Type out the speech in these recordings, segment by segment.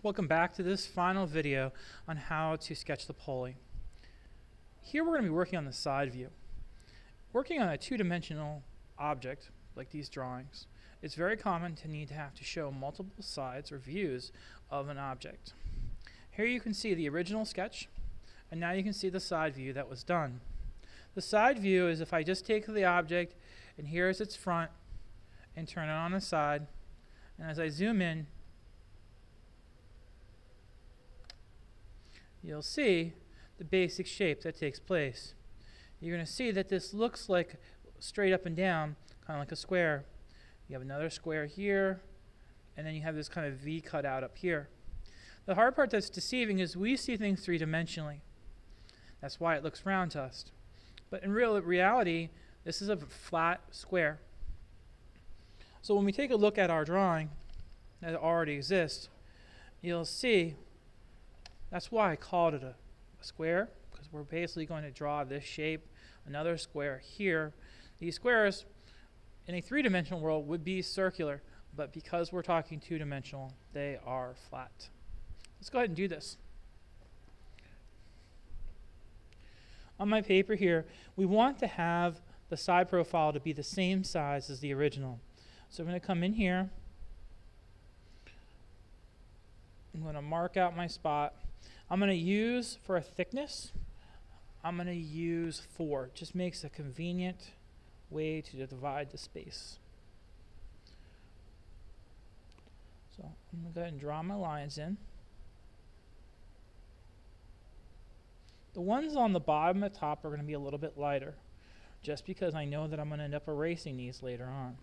Welcome back to this final video on how to sketch the pulley. Here we're going to be working on the side view. Working on a two-dimensional object like these drawings, it's very common to need to have to show multiple sides or views of an object. Here you can see the original sketch, and now you can see the side view that was done. The side view is if I just take the object and here's its front and turn it on the side, and as I zoom in, you'll see the basic shape that takes place. You're going to see that this looks like straight up and down, kind of like a square. You have another square here, and then you have this kind of V cut out up here. The hard part that's deceiving is we see things three-dimensionally. That's why it looks round to us. But in reality, this is a flat square. So when we take a look at our drawing that already exists, you'll see that's why I called it a square, because we're basically going to draw this shape, another square here. These squares in a three-dimensional world would be circular, but because we're talking two-dimensional, they are flat. Let's go ahead and do this. On my paper here, we want to have the side profile to be the same size as the original. So I'm going to come in here. I'm going to mark out my spot. I'm going to use, for a thickness, I'm going to use 4. Just makes a convenient way to divide the space. So I'm going to go ahead and draw my lines in. The ones on the bottom and top are going to be a little bit lighter, just because I know that I'm going to end up erasing these later on.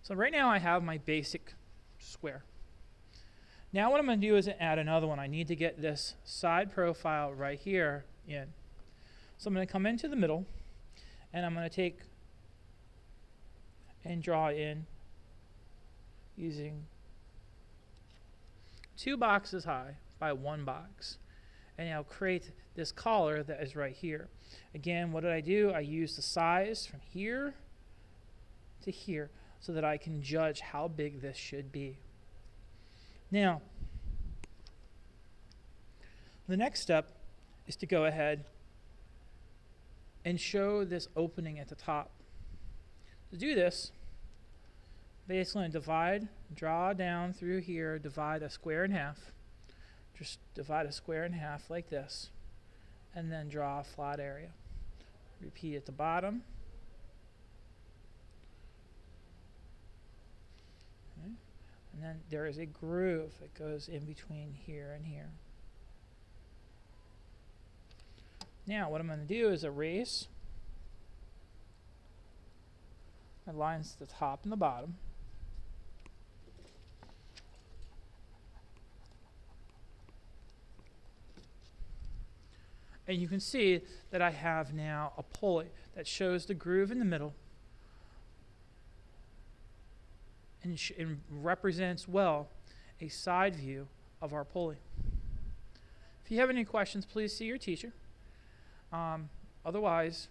So right now I have my basic square. Now what I'm going to do is add another one. I need to get this side profile right here in. So I'm going to come into the middle, and I'm going to take and draw in using 2 boxes high by 1 box. And I'll create this collar that is right here. Again, what did I do? I used the size from here to here so that I can judge how big this should be. Now, the next step is to go ahead and show this opening at the top. To do this, basically divide, draw down through here, divide a square in half. Just divide a square in half like this, and then draw a flat area. Repeat at the bottom. Okay. And then there is a groove that goes in between here and here. Now what I'm going to do is erase my lines to the top and the bottom. And you can see that I have now a pulley that shows the groove in the middle and represents well a side view of our pulley. If you have any questions, please see your teacher. Otherwise,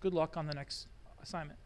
good luck on the next assignment.